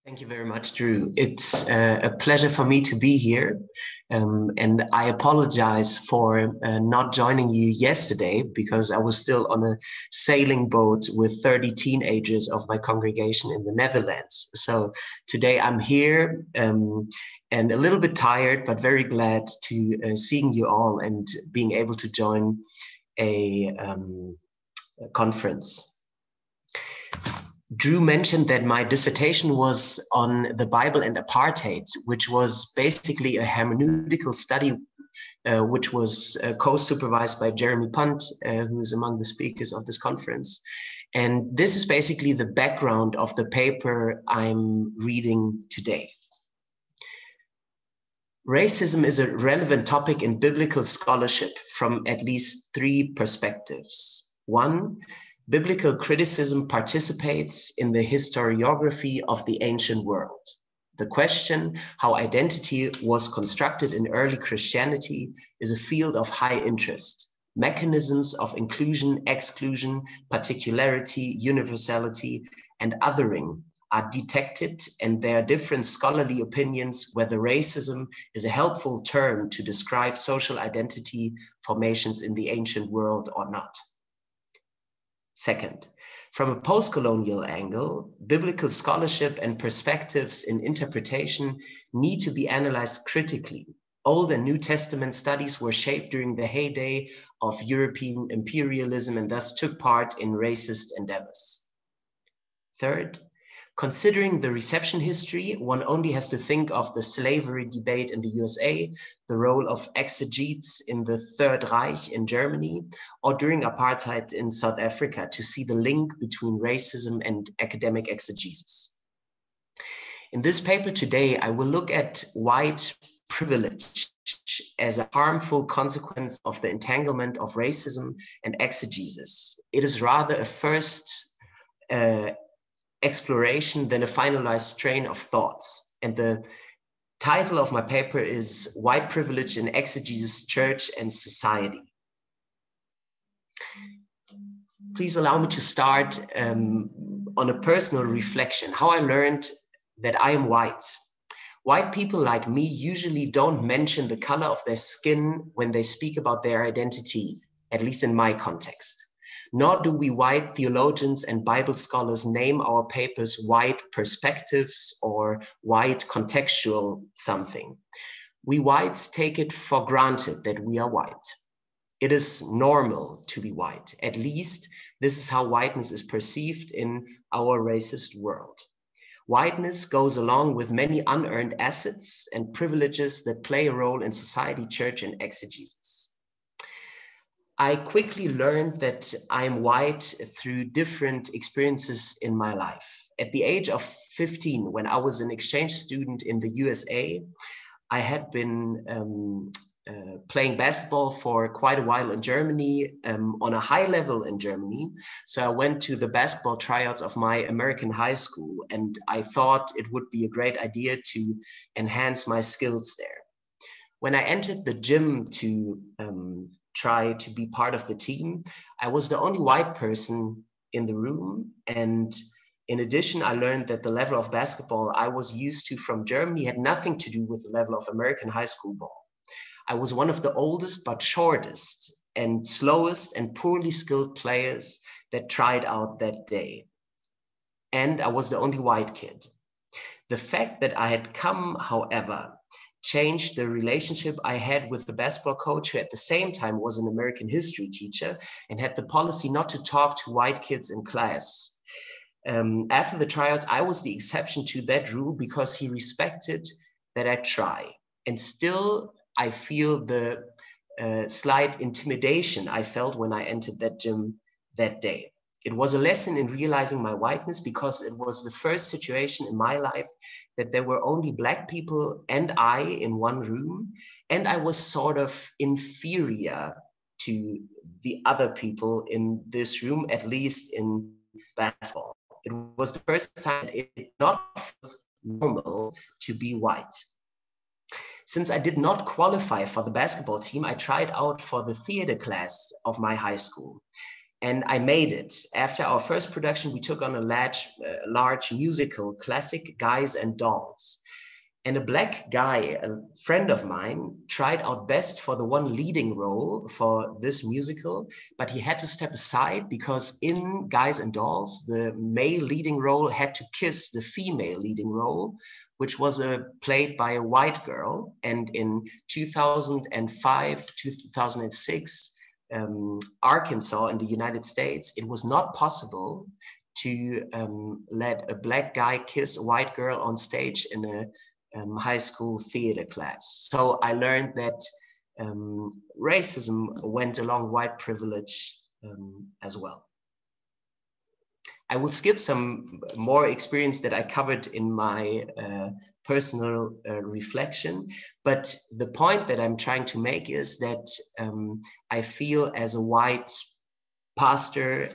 Thank you very much, Drew. It's a pleasure for me to be here. And I apologize for not joining you yesterday because I was still on a sailing boat with 30 teenagers of my congregation in the Netherlands. So today I'm here and a little bit tired, but very glad to seeing you all and being able to join a conference. Drew mentioned that my dissertation was on the Bible and apartheid, which was basically a hermeneutical study, which was co-supervised by Jeremy Punt, who is among the speakers of this conference. And this is basically the background of the paper I'm reading today. Racism is a relevant topic in biblical scholarship from at least three perspectives. One, biblical criticism participates in the historiography of the ancient world. The question, how identity was constructed in early Christianity, is a field of high interest. Mechanisms of inclusion, exclusion, particularity, universality, and othering are detected, and there are different scholarly opinions whether racism is a helpful term to describe social identity formations in the ancient world or not. Second, from a post-colonial angle, biblical scholarship and perspectives in interpretation need to be analyzed critically. Old and New Testament studies were shaped during the heyday of European imperialism and thus took part in racist endeavors. Third, considering the reception history, one only has to think of the slavery debate in the USA, the role of exegetes in the Third Reich in Germany, or during apartheid in South Africa to see the link between racism and academic exegesis. In this paper today, I will look at white privilege as a harmful consequence of the entanglement of racism and exegesis. It is rather a first exploration than a finalized train of thoughts. And the title of my paper is White Privilege in Exegesis, Church and Society. Please allow me to start on a personal reflection, how I learned that I am white. White people like me usually don't mention the color of their skin when they speak about their identity, at least in my context. Nor do we white theologians and Bible scholars name our papers white perspectives or white contextual something. We whites take it for granted that we are white. It is normal to be white. At least this is how whiteness is perceived in our racist world. Whiteness goes along with many unearned assets and privileges that play a role in society, church, and exegesis. I quickly learned that I'm white through different experiences in my life. At the age of 15, when I was an exchange student in the USA, I had been playing basketball for quite a while in Germany, on a high level in Germany. So I went to the basketball tryouts of my American high school, and I thought it would be a great idea to enhance my skills there. When I entered the gym to try to be part of the team, I was the only white person in the room. And in addition, I learned that the level of basketball I was used to from Germany had nothing to do with the level of American high school ball. I was one of the oldest but shortest and slowest and poorly skilled players that tried out that day. And I was the only white kid. The fact that I had come, however, changed the relationship I had with the basketball coach, who at the same time was an American history teacher and had the policy not to talk to white kids in class. After the tryouts, I was the exception to that rule because he respected that I try. And still, I feel the slight intimidation I felt when I entered that gym that day. It was a lesson in realizing my whiteness because it was the first situation in my life that there were only Black people and I in one room, and I was sort of inferior to the other people in this room, at least in basketball. It was the first time it did not feel normal to be white. Since I did not qualify for the basketball team, I tried out for the theater class of my high school. And I made it. After our first production, we took on a large musical, classic Guys and Dolls. And a black guy, a friend of mine, tried out best for the one leading role for this musical, but he had to step aside because in Guys and Dolls, the male leading role had to kiss the female leading role, which was played by a white girl. And in 2005, 2006, Arkansas in the United States, it was not possible to let a black guy kiss a white girl on stage in a high school theater class. So I learned that racism went along white privilege as well. I will skip some more experience that I covered in my personal reflection, but the point that I'm trying to make is that I feel as a white pastor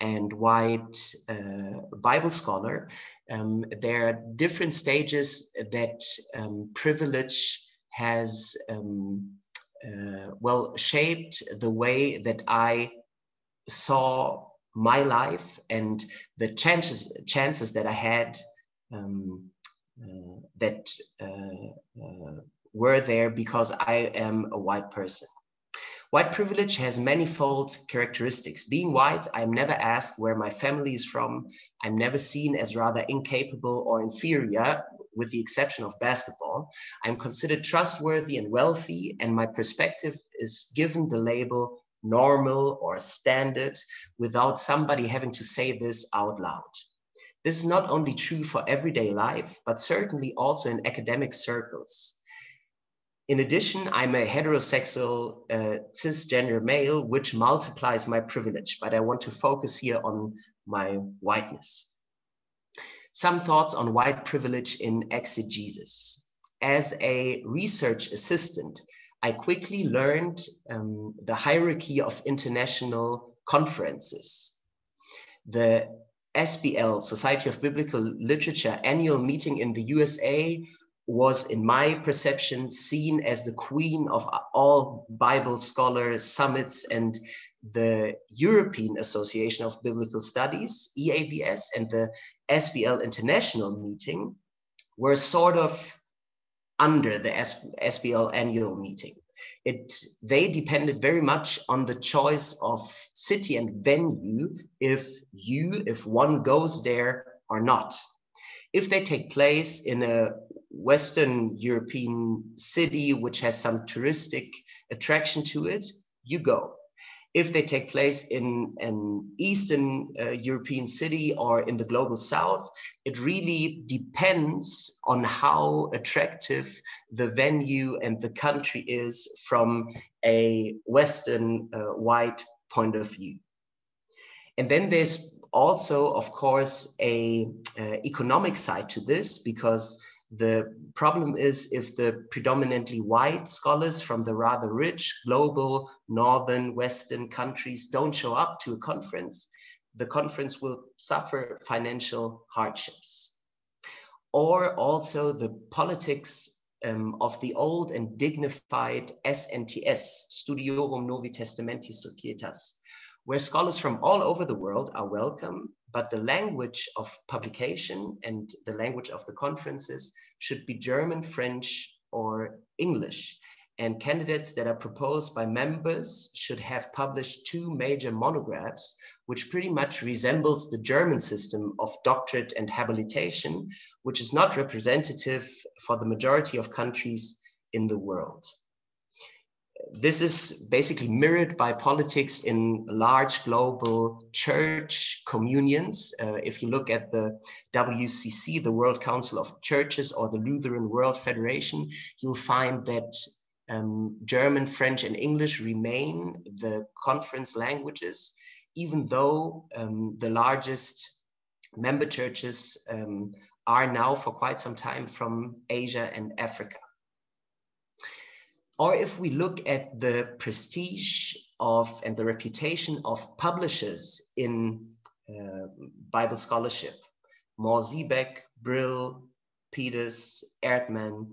and white Bible scholar, there are different stages that privilege has shaped the way that I saw my life and the chances that I had were there because I am a white person. White privilege has manifold characteristics. Being white, I'm never asked where my family is from. I'm never seen as rather incapable or inferior, with the exception of basketball. I'm considered trustworthy and wealthy, and my perspective is given the label normal or standard without somebody having to say this out loud. This is not only true for everyday life, but certainly also in academic circles. In addition, I'm a heterosexual cisgender male, which multiplies my privilege, but I want to focus here on my whiteness. Some thoughts on white privilege in exegesis. As a research assistant, I quickly learned the hierarchy of international conferences. The SBL, Society of Biblical Literature, annual meeting in the USA was, in my perception, seen as the queen of all Bible scholar summits, and the European Association of Biblical Studies, EABS, and the SBL International meeting were sort of under the SBL annual meeting. They depended very much on the choice of city and venue if one goes there or not. If they take place in a Western European city which has some touristic attraction to it, you go. If they take place in an Eastern European city or in the global South, it really depends on how attractive the venue and the country is from a Western white point of view. And then there's also, of course, a economic side to this, because the problem is if the predominantly white scholars from the rather rich global northern Western countries don't show up to a conference, the conference will suffer financial hardships. Or also the politics of the old and dignified SNTS, Studiorum Novi Testamentis Societas, where scholars from all over the world are welcome, but the language of publication and the language of the conferences should be German, French, or English. And candidates that are proposed by members should have published 2 major monographs, which pretty much resembles the German system of doctorate and habilitation, which is not representative for the majority of countries in the world. This is basically mirrored by politics in large global church communions. If you look at the WCC, the World Council of Churches, or the Lutheran World Federation, you'll find that German, French, and English remain the conference languages, even though the largest member churches are now for quite some time from Asia and Africa. Or if we look at the prestige of and the reputation of publishers in Bible scholarship, Mohr-Siebeck, Brill, Peters, Erdmann,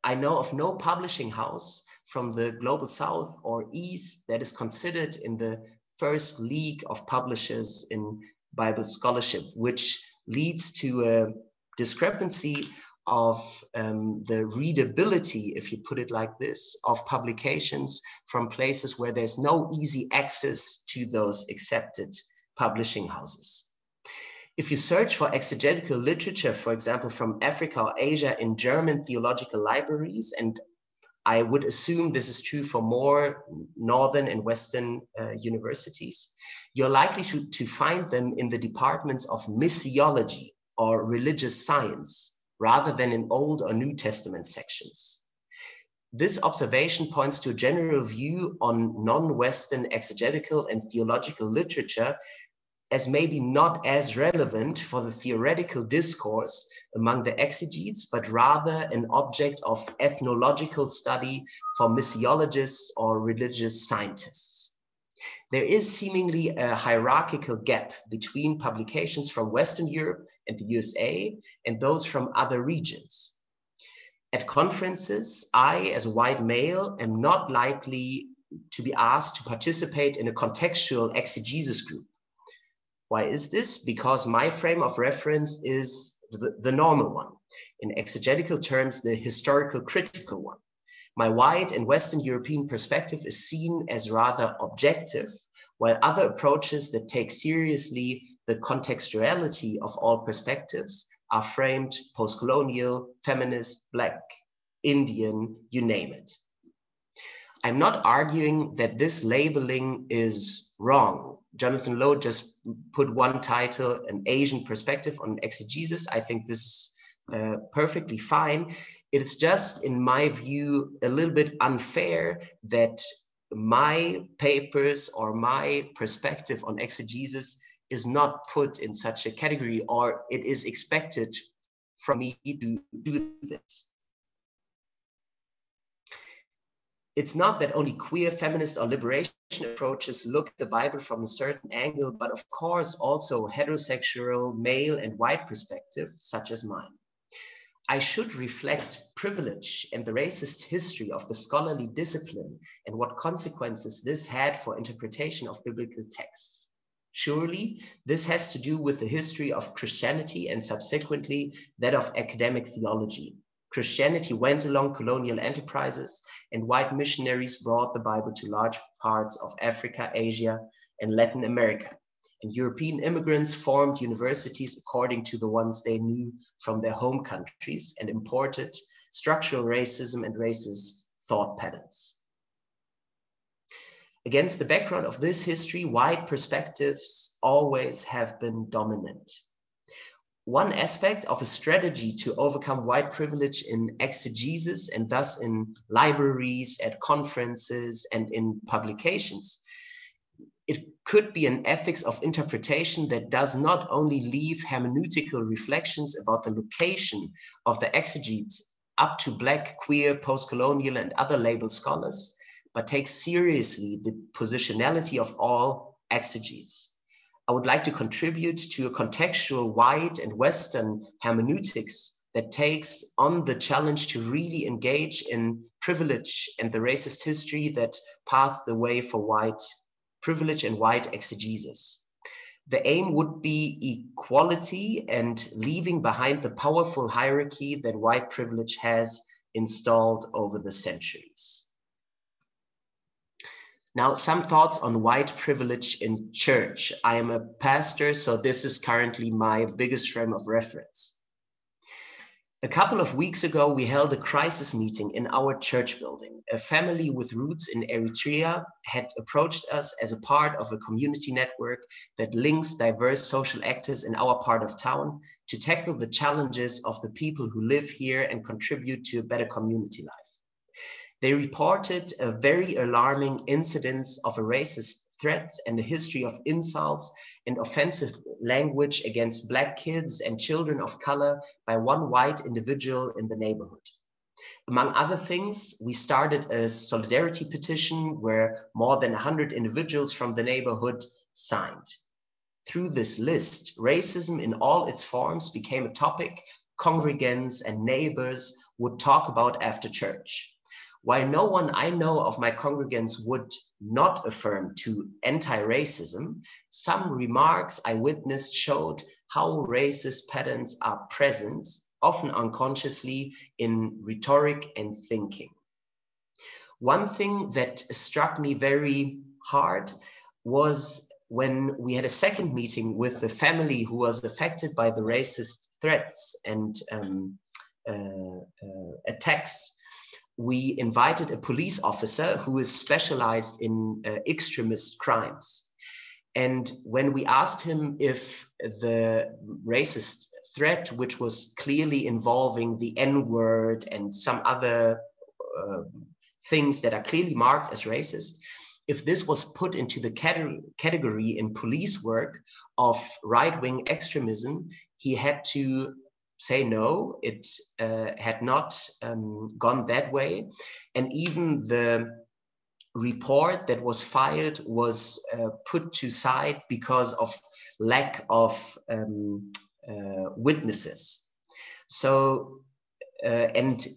I know of no publishing house from the global South or East that is considered in the first league of publishers in Bible scholarship, which leads to a discrepancy of the readability, if you put it like this, of publications from places where there's no easy access to those accepted publishing houses. If you search for exegetical literature, for example, from Africa or Asia in German theological libraries, and I would assume this is true for more Northern and Western universities, you're likely to find them in the departments of missiology or religious science, rather than in Old or New Testament sections. This observation points to a general view on non-Western exegetical and theological literature as maybe not as relevant for the theoretical discourse among the exegetes, but rather an object of ethnological study for missiologists or religious scientists. There is seemingly a hierarchical gap between publications from Western Europe and the USA and those from other regions. At conferences, I, as a white male, am not likely to be asked to participate in a contextual exegesis group. Why is this? Because my frame of reference is the normal one. In exegetical terms, the historical critical one. My white and Western European perspective is seen as rather objective, while other approaches that take seriously the contextuality of all perspectives are framed post-colonial, feminist, Black, Indian, you name it. I'm not arguing that this labeling is wrong. Jonathan Lowe just put one title, An Asian Perspective on Exegesis. I think this is perfectly fine. It is just, in my view, a little bit unfair that my papers or my perspective on exegesis is not put in such a category, or it is expected from me to do this. It's not that only queer, feminist, or liberation approaches look at the Bible from a certain angle, but of course also heterosexual, male, and white perspective, such as mine. I should reflect privilege and the racist history of the scholarly discipline and what consequences this had for interpretation of biblical texts. Surely, this has to do with the history of Christianity and subsequently that of academic theology. Christianity went along colonial enterprises, and white missionaries brought the Bible to large parts of Africa, Asia, and Latin America. And European immigrants formed universities according to the ones they knew from their home countries and imported structural racism and racist thought patterns. Against the background of this history, white perspectives always have been dominant. One aspect of a strategy to overcome white privilege in exegesis and thus in libraries, at conferences, and in publications, it could be an ethics of interpretation that does not only leave hermeneutical reflections about the location of the exegete up to Black, queer, post-colonial, and other label scholars, but takes seriously the positionality of all exegetes. I would like to contribute to a contextual white and Western hermeneutics that takes on the challenge to really engage in privilege and the racist history that paved the way for white privilege and white exegesis. The aim would be equality and leaving behind the powerful hierarchy that white privilege has installed over the centuries. Now, some thoughts on white privilege in church. I am a pastor, so this is currently my biggest frame of reference. A couple of weeks ago, we held a crisis meeting in our church building. A family with roots in Eritrea had approached us as a part of a community network that links diverse social actors in our part of town to tackle the challenges of the people who live here and contribute to a better community life. They reported a very alarming incidence of a racist threat and a history of insults and offensive language against Black kids and children of color by one white individual in the neighborhood. Among other things, we started a solidarity petition where more than 100 individuals from the neighborhood signed. Through this list, racism in all its forms became a topic congregants and neighbors would talk about after church. While no one I know of my congregants would not affirm to anti-racism, some remarks I witnessed showed how racist patterns are present, often unconsciously, in rhetoric and thinking. One thing that struck me very hard was when we had a second meeting with the family who was affected by the racist threats and attacks. We invited a police officer who is specialized in extremist crimes. And when we asked him if the racist threat, which was clearly involving the N-word and some other things that are clearly marked as racist, if this was put into the category in police work of right-wing extremism, he had to say no, it had not gone that way. And even the report that was filed was put to side because of lack of witnesses. So, and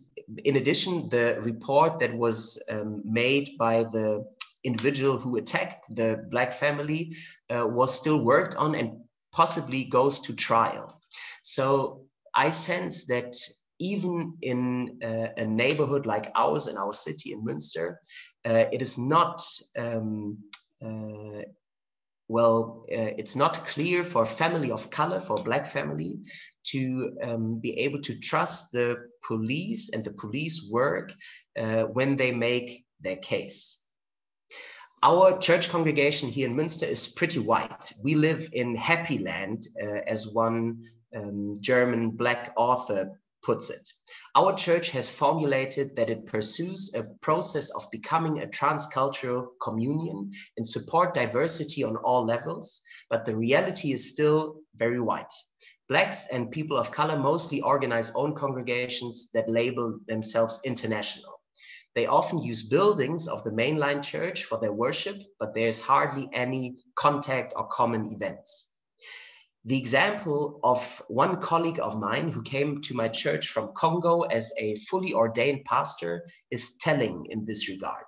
in addition, the report that was made by the individual who attacked the Black family was still worked on and possibly goes to trial. So I sense that even in a neighborhood like ours in our city in Münster, it is not it's not clear for a family of color, for a Black family, to be able to trust the police and the police work when they make their case. Our church congregation here in Münster is pretty white. We live in happy land, as one German Black author puts it. Our church has formulated that it pursues a process of becoming a transcultural communion and support diversity on all levels, but the reality is still very white. Blacks and people of color mostly organize own congregations that label themselves international. They often use buildings of the mainline church for their worship, but there's hardly any contact or common events. The example of one colleague of mine who came to my church from Congo as a fully ordained pastor is telling in this regard.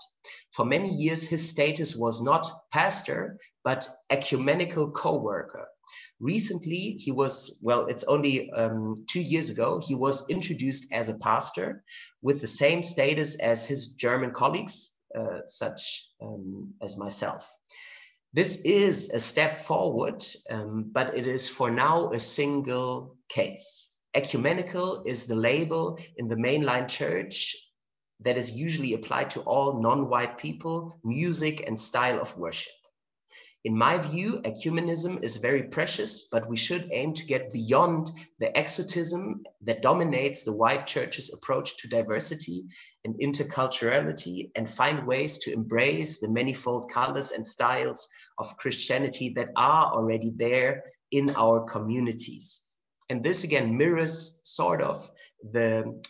For many years, his status was not pastor, but ecumenical co-worker. Recently, he was, well, it's only 2 years ago, he was introduced as a pastor with the same status as his German colleagues, such as myself. This is a step forward, but it is for now a single case. Ecumenical is the label in the mainline church that is usually applied to all non-white people, music and style of worship. In my view, ecumenism is very precious, but we should aim to get beyond the exotism that dominates the white church's approach to diversity and interculturality and find ways to embrace the manifold colors and styles of Christianity that are already there in our communities. And this again mirrors sort of the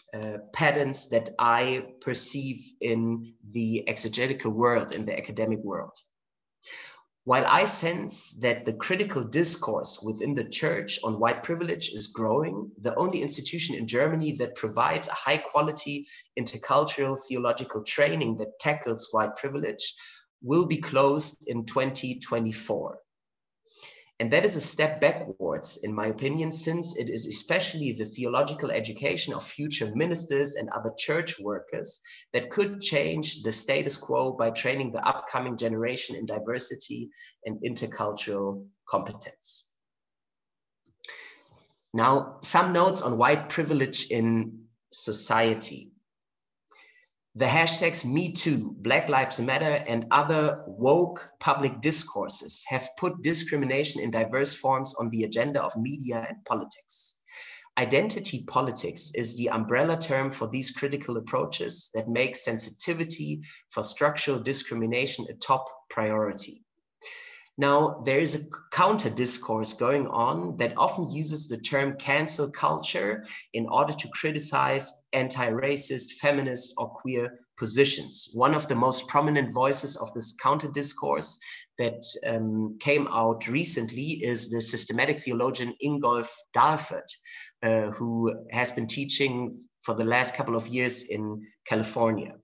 patterns that I perceive in the exegetical world, in the academic world. While I sense that the critical discourse within the church on white privilege is growing, the only institution in Germany that provides a high quality intercultural theological training that tackles white privilege will be closed in 2024. And that is a step backwards, in my opinion, since it is especially the theological education of future ministers and other church workers that could change the status quo by training the upcoming generation in diversity and intercultural competence. Now, some notes on white privilege in society. The hashtags #MeToo, Black Lives Matter, and other woke public discourses have put discrimination in diverse forms on the agenda of media and politics. Identity politics is the umbrella term for these critical approaches that make sensitivity for structural discrimination a top priority. Now, there is a counter discourse going on that often uses the term cancel culture in order to criticize anti-racist, feminist, or queer positions. One of the most prominent voices of this counter discourse that came out recently is the systematic theologian Ingolf Dalfert, who has been teaching for the last couple of years in California.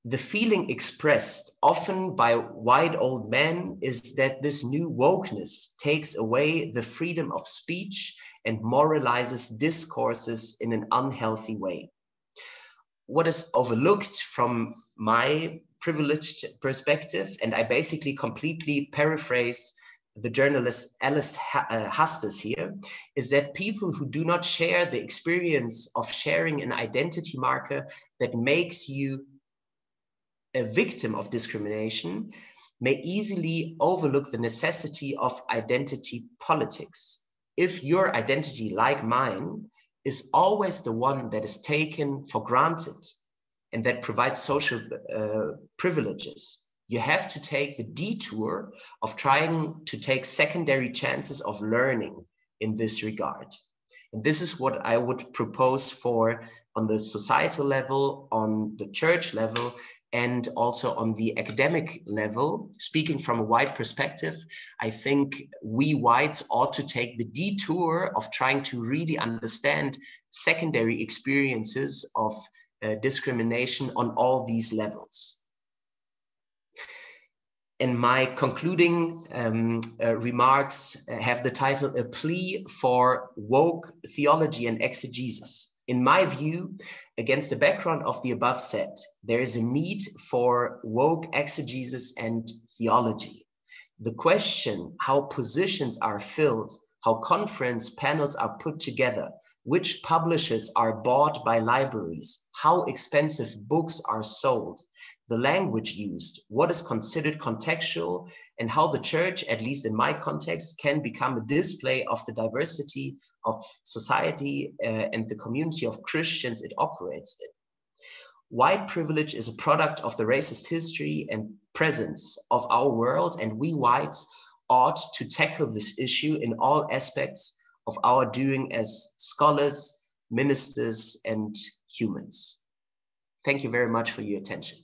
The feeling expressed often by white old men is that this new wokeness takes away the freedom of speech and moralizes discourses in an unhealthy way. What is overlooked from my privileged perspective, and I basically completely paraphrase the journalist Alice Hastes here, is that people who do not share the experience of sharing an identity marker that makes you a victim of discrimination may easily overlook the necessity of identity politics. If your identity, like mine, is always the one that is taken for granted and that provides social privileges, you have to take the detour of trying to take secondary chances of learning in this regard. And this is what I would propose for on the societal level, on the church level, and also on the academic level. Speaking from a white perspective, I think we whites ought to take the detour of trying to really understand secondary experiences of discrimination on all these levels. And my concluding remarks have the title, A Plea for Woke Theology and Exegesis. In my view, against the background of the above said, there is a need for woke exegesis and theology. The question how positions are filled, how conference panels are put together, which publishers are bought by libraries, how expensive books are sold, the language used, what is considered contextual, and how the church, at least in my context, can become a display of the diversity of society and the community of Christians it operates in. White privilege is a product of the racist history and presence of our world, and we whites ought to tackle this issue in all aspects of our doing as scholars, ministers, and humans. Thank you very much for your attention.